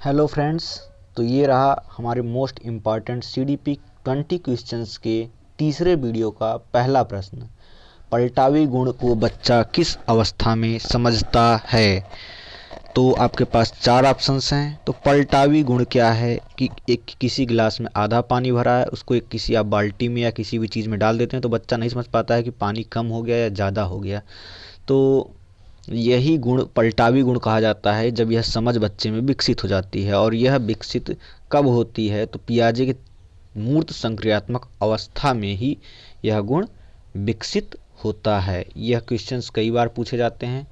Hello friends. तो ये रहा हमारे मोस्ट इम्पॉर्टेंट CDP 20 क्वेश्चंस के तीसरे वीडियो का पहला प्रश्न। पलटावी गुण को बच्चा किस अवस्था में समझता है? तो आपके पास चार ऑप्शंस हैं। तो पलटावी गुण क्या है कि एक किसी गिलास में आधा पानी भरा है, उसको एक किसी आप बाल्टी में या किसी भी चीज़ में डाल देते हैं तो बच्चा नहीं समझ पाता है कि पानी कम हो गया या ज़्यादा हो गया। तो यही गुण पलटावी गुण कहा जाता है जब यह समझ बच्चे में विकसित हो जाती है। और यह विकसित कब होती है? तो पियाजे के मूर्त संक्रियात्मक अवस्था में ही यह गुण विकसित होता है। यह क्वेश्चंस कई बार पूछे जाते हैं।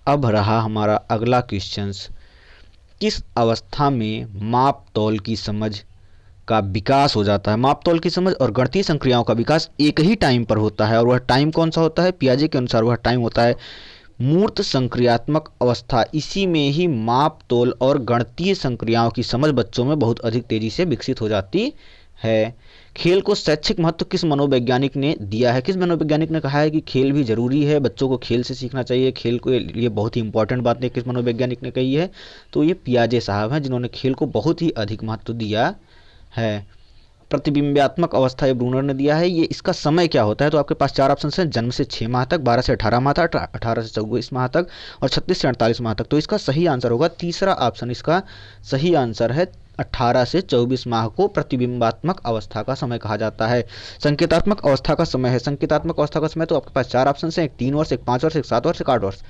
अब रहा हमारा अगला क्वेश्चंस, किस अवस्था में माप तौल की समझ का विकास हो जाता है? माप तौल की समझ और गणितीय संक्रियाओं का विकास एक ही टाइम पर होता है, और वह टाइम कौन सा होता है? पियाजे के अनुसार वह टाइम होता है मूर्त संक्रियात्मक अवस्था। इसी में ही माप तोल और गणितीय संक्रियाओं की समझ बच्चों में बहुत अधिक तेजी से विकसित हो जाती है। खेल को शैक्षिक महत्व किस मनोवैज्ञानिक ने दिया है? किस मनोवैज्ञानिक ने कहा है कि खेल भी जरूरी है, बच्चों को खेल से सीखना चाहिए, खेल को ये बहुत ही इंपॉर्टेंट बात है? किस मनोवैज्ञानिक ने कही है? तो ये पियाजे साहब हैं, जिन्होंने खेल को बहुत ही अधिक महत्व दिया है। प्रतिबिंबात्मक अवस्था ये ब्रूनर ने दिया है। ये इसका समय क्या होता है? तो आपके पास चार ऑप्शन हैं, जन्म से 6 माह तक, 12 से 18 माह तक, 18 से 24 माह तक और 36 से 48 माह तक। तो इसका सही आंसर होगा तीसरा ऑप्शन। इसका सही आंसर है 18 से 24 माह को प्रतिबिंबात्मक अवस्था का समय कहा जाता है। संकेतात्मक अवस्था का समय है, संकेतात्मक अवस्था का समय तो आपके पास चार ऑप्शन हैं, एक 3 वर्ष, एक 5 वर्ष, एक 7 वर्ष, एक 8 वर्ष।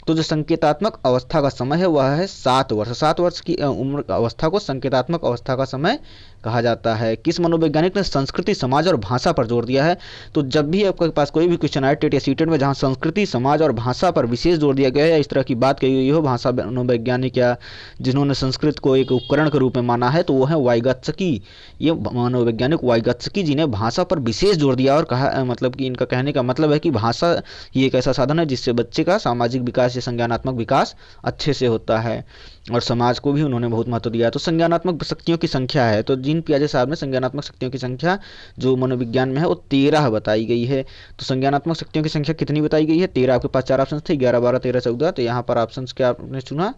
तो जो संकेतात्मक अवस्था का समय है वह है 7 वर्ष। 7 वर्ष की उम्र अवस्था को संकेतात्मक अवस्था का समय कहा जाता है। किस मनोवैज्ञानिक ने संस्कृति, समाज और भाषा पर जोर दिया है? तो जब भी आपके पास कोई भी क्वेश्चन आए टेट या सीटेट में जहां संस्कृति, समाज और भाषा पर विशेष जोर दिया गया है या इस तरह की बात कही हुई हो, भाषा मनोवैज्ञानिक या जिन्होंने संस्कृत को एक उपकरण के रूप में माना है, तो वो है वाइगत्स्की। ये मनोवैज्ञानिक वाइगत्स्की जी ने भाषा पर विशेष जोर दिया और कहा, मतलब कि इनका कहने का मतलब है कि भाषा ये एक ऐसा साधन है जिससे बच्चे का सामाजिक विकास या संज्ञानात्मक विकास अच्छे से होता है। और समाज को भी उन्होंने बहुत महत्व दिया। तो संज्ञानात्मक शक्तियों की संख्या है, तो जीन पियाजे साहब ने संज्ञानात्मक शक्तियों की संख्या जो मनोविज्ञान में है वो 13 बताई गई है। तो संज्ञानात्मक शक्तियों की संख्या कितनी बताई गई है? 13। आपके पास चार ऑप्शन थे, 11, 12, 13, 14। तो यहाँ पर ऑप्शन क्या आपने चुना?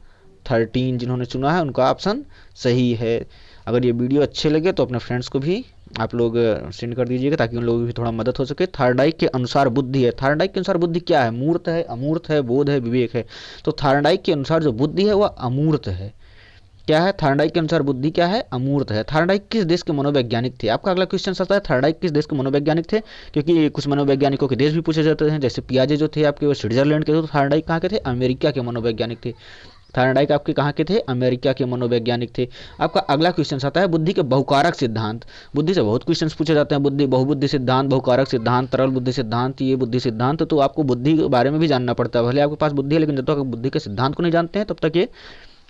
13 जिन्होंने चुना है उनका ऑप्शन सही है। अगर ये वीडियो अच्छे लगे तो अपने फ्रेंड्स को भी आप लोग सेंड कर दीजिएगा ताकि उन लोगों की भी थोड़ा मदद हो सके। थार्डाइक के अनुसार बुद्धि है, थार्डाइक के अनुसार बुद्धि क्या है? मूर्त है, अमूर्त है, बोध है, विवेक है? तो थार्डाइक के अनुसार जो बुद्धि है वह अमूर्त है। क्या है? थार्डाइक के अनुसार बुद्धि क्या है? अमूर्त है। थार्डाइक किस देश के मनोवैज्ञानिक थे? आपका अगला क्वेश्चन आता है थार्डाइक किस देश के मनोवैज्ञानिक थे, क्योंकि कुछ मनोवैज्ञानिकों के देश भी पूछे जाते हैं। जैसे पियाजे जो थे आपके वो स्विट्जरलैंड के थे, तो थार्डाइक कहाँ के थे? अमेरिका के मनोवैज्ञानिक थे। थार्डाइक आपके कहाँ के थे? अमेरिका के मनोवैज्ञानिक थे। आपका अगला क्वेश्चन आता है बुद्धि के बहुकारक सिद्धांत। बुद्धि से बहुत क्वेश्चन पूछे जाते हैं, बुद्धि, बहुबुद्धि सिद्धांत, बहुकारक सिद्धांत, तरल बुद्धि सिद्धांत, ये बुद्धि सिद्धांत। तो आपको बुद्धि के बारे में भी जानना पड़ता है। भले आपके पास बुद्धि है लेकिन जब तक बुद्धि के सिद्धांत को नहीं जानते हैं तब तक ये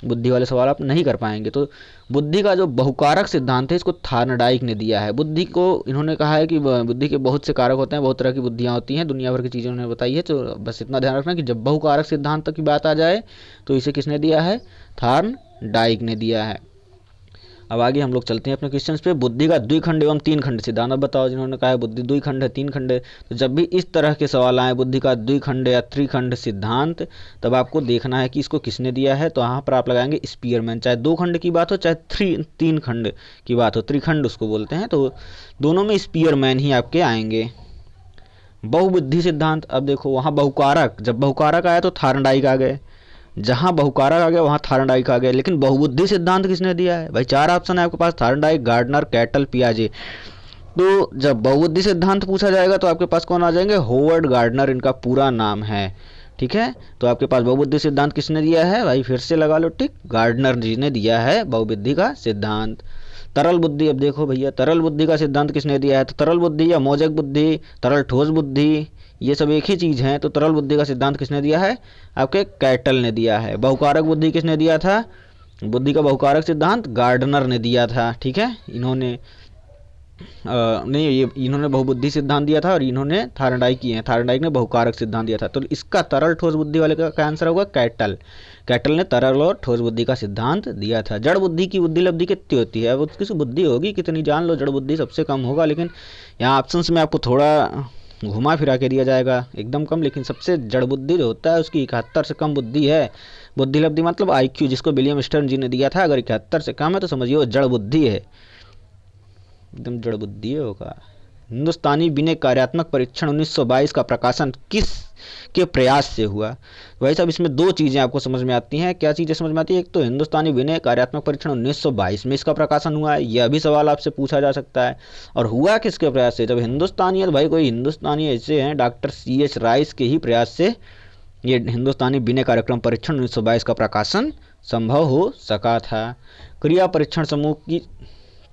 बुद्धि वाले सवाल आप नहीं कर पाएंगे। तो बुद्धि का जो बहुकारक सिद्धांत है इसको थार्डाइक ने दिया है। बुद्धि को इन्होंने कहा है कि बुद्धि के बहुत से कारक होते हैं, बहुत तरह की बुद्धियाँ होती हैं, दुनिया भर की चीज़ें उन्होंने बताई है। तो बस इतना ध्यान रखना कि जब बहुकारक सिद्धांत की बात आ जाए तो इसे किसने दिया है? थार्डाइक ने दिया है। अब आगे हम लोग चलते हैं अपने क्वेश्चंस पे। बुद्धि का द्विखंड एवं तीन खंड सिद्धांत अब बताओ। जिन्होंने कहा है बुद्धि द्विखंड है, तीन खंड है, तो जब भी इस तरह के सवाल आए बुद्धि का द्विखंड या त्रिखंड सिद्धांत, तब आपको देखना है कि इसको किसने दिया है। तो यहाँ पर आप लगाएंगे स्पीयरमैन। चाहे दो खंड की बात हो चाहे तीन खंड की बात हो, त्रिखंड उसको बोलते हैं, तो दोनों में स्पीयरमैन ही आपके आएंगे। बहुबुद्धि सिद्धांत, अब देखो वहाँ बहुकारक, जब बहुकारक आया तो थार्डाइक आ गए, जहां बहुकारक आ गया वहां थार्डाइक आ गया। लेकिन बहुबुद्धि सिद्धांत किसने दिया है? भाई चार ऑप्शन है आपके पास, थार्डाइक, गार्डनर, कैटल, पियाजे। तो जब बहुबुद्धि सिद्धांत पूछा जाएगा तो आपके पास कौन आ जाएंगे? होवर्ड गार्डनर इनका पूरा नाम है। ठीक है, तो आपके पास बहुबुद्धि सिद्धांत किसने दिया है? भाई फिर से लगा लो टिक, गार्डनर जी ने दिया है बहुबुद्धि का सिद्धांत। तरल बुद्धि, अब देखो भैया तरल बुद्धि का सिद्धांत किसने दिया है? तो तरल बुद्धि या मोजक बुद्धि, तरल ठोस बुद्धि, ये सब एक ही चीज़ है। तो तरल बुद्धि का सिद्धांत किसने दिया है? आपके कैटल ने दिया है। बहुकारक बुद्धि किसने दिया था? बुद्धि का बहुकारक सिद्धांत गार्डनर ने दिया था। ठीक है, इन्होंने नहीं, ये इन्होंने बहुबुद्धि सिद्धांत दिया था और इन्होंने थार्डाइक किए हैं, थार्डाइक ने बहुकारक सिद्धांत दिया था। तो इसका तरल ठोस बुद्धि वाले का आंसर होगा कैटल। कैटल ने तरल और ठोस बुद्धि का सिद्धांत दिया था। जड़ बुद्धि की बुद्धि लब्धि कितनी होती है? वो किसी बुद्धि होगी कितनी जान लो, जड़ बुद्धि सबसे कम होगा, लेकिन यहाँ ऑप्शंस में आपको थोड़ा घुमा फिरा के दिया जाएगा, एकदम कम। लेकिन सबसे जड़ बुद्धि जो होता है उसकी 71 से कम बुद्धि है, बुद्धिलब्धि मतलब IQ, जिसको विलियम स्टर्न जी ने दिया था। अगर 71 से कम है तो समझिए वो जड़ बुद्धि है, एकदम जड़ बुद्धि होगा। हिंदुस्तानी विनय कार्यात्मक परीक्षण 1922 का प्रकाशन किस के प्रयास से हुआ? भाई साहब इसमें दो चीज़ें आपको समझ में आती हैं। क्या चीज़ें समझ में आती है? एक तो हिंदुस्तानी विनय कार्यात्मक परीक्षण 1922 में इसका प्रकाशन हुआ है, यह भी सवाल आपसे पूछा जा सकता है। और हुआ किसके प्रयास से? जब हिंदुस्तानी है तो भाई कोई हिंदुस्तानी ऐसे हैं डॉक्टर CH राइस के ही प्रयास से ये हिंदुस्तानी विनय कार्यक्रम परीक्षण 1922 का प्रकाशन संभव हो सका था। क्रिया परीक्षण समूह की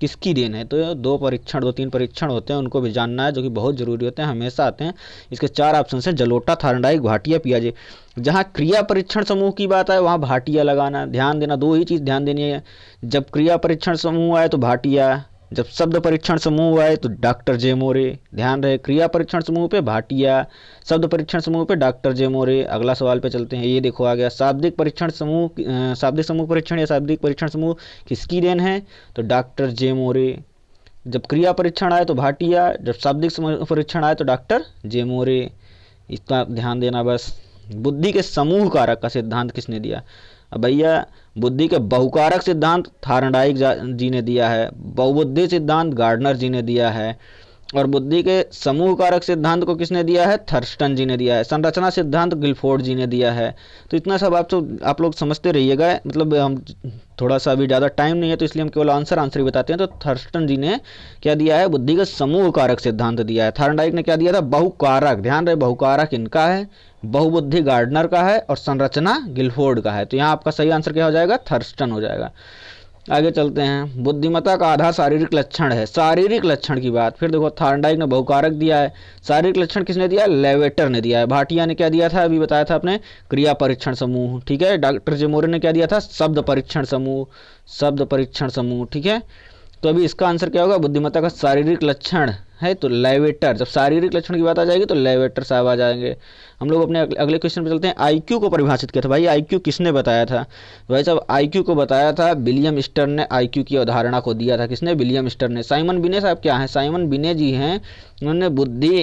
किसकी देन है? तो दो तीन परीक्षण होते हैं, उनको भी जानना है, जो कि बहुत जरूरी होते हैं, हमेशा आते हैं। इसके 4 ऑप्शन हैं, जलोटा, थार्नडाइक, भाटिया, पियाजे। जहाँ क्रिया परीक्षण समूह की बात आए वहाँ भाटिया लगाना, ध्यान देना, दो ही चीज़ ध्यान देनी है। जब क्रिया परीक्षण समूह आए तो भाटिया, जब शब्द परीक्षण समूह आए तो डॉक्टर जे मोरे। ध्यान रहे, क्रिया परीक्षण समूह पे भाटिया, शब्द परीक्षण समूह पे डॉक्टर जे मोरे। अगला सवाल पे चलते हैं, ये देखो आ गया शाब्दिक परीक्षण समूह, शाब्दिक समूह परीक्षण या शाब्दिक परीक्षण समूह किसकी देन है? तो डॉक्टर जे मोरे। जब क्रिया परीक्षण आए तो भाटिया, जब शाब्दिक परीक्षण आए तो डॉक्टर जे मोरे। इसका ध्यान देना बस। बुद्धि के समूह कारक का सिद्धांत किसने दिया? अब भैया बुद्धि के बहुकारक सिद्धांत थार्नडाइक जी ने दिया है, बहुबुद्धि सिद्धांत गार्डनर जी ने दिया है, और बुद्धि के समूह कारक सिद्धांत को किसने दिया है? थर्स्टन जी ने दिया है। संरचना सिद्धांत गिलफोर्ड जी ने दिया है। तो इतना सब आप लोग समझते रहिएगा। मतलब हम थोड़ा सा अभी ज़्यादा टाइम नहीं है तो इसलिए हम केवल आंसर ही बताते हैं। तो थर्स्टन जी ने क्या दिया है? बुद्धि का समूह कारक सिद्धांत दिया है। थार्नडाइक ने क्या दिया था? बहुकारक। ध्यान रहे, बहुकारक इनका है, बहुबुद्धि गार्डनर का है, और संरचना गिलफोर्ड का है। तो यहाँ आपका सही आंसर क्या हो जाएगा? थर्स्टन हो जाएगा। आगे चलते हैं, बुद्धिमत्ता का आधा शारीरिक लक्षण है। शारीरिक लक्षण की बात, फिर देखो थार्नडाइक ने बहुकारक दिया है, शारीरिक लक्षण किसने दिया? लेवेटर ने दिया है। भाटिया ने क्या दिया था? अभी बताया था आपने, क्रिया परीक्षण समूह। ठीक है, डॉक्टर जे मोरे ने क्या दिया था? शब्द परीक्षण समूह, शब्द परीक्षण समूह। ठीक है, तो अभी इसका आंसर क्या होगा? बुद्धिमत्ता का शारीरिक लक्षण है तो लेवेटर। जब शारीरिक लक्षण की बात आ जाएगी तो लेवेटर साहब आ जाएंगे। हम लोग अपने अगले क्वेश्चन पे चलते हैं। IQ को परिभाषित किया था भाई, IQ किसने बताया था? भाई साहब IQ को बताया था विलियम स्टर्न ने। IQ की अवधारणा को दिया था किसने? विलियम स्टर्न ने। साइमन बिने साहब क्या है? साइमन बिने जी हैं, उन्होंने बुद्धि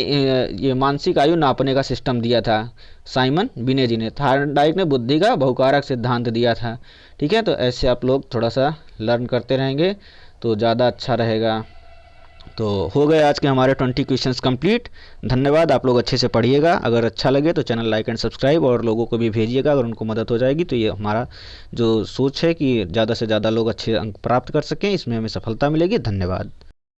ये मानसिक आयु नापने का सिस्टम दिया था, साइमन बिने जी ने। थार्नडाइक ने बुद्धि का बहुकारक सिद्धांत दिया था। ठीक है, तो ऐसे आप लोग थोड़ा सा लर्न करते रहेंगे तो ज़्यादा अच्छा रहेगा। तो हो गए आज के हमारे 20 क्वेश्चंस कंप्लीट। धन्यवाद, आप लोग अच्छे से पढ़िएगा। अगर अच्छा लगे तो चैनल लाइक एंड सब्सक्राइब, और लोगों को भी भेजिएगा अगर उनको मदद हो जाएगी। तो ये हमारा जो सोच है कि ज़्यादा से ज़्यादा लोग अच्छे अंक प्राप्त कर सकें, इसमें हमें सफलता मिलेगी। धन्यवाद।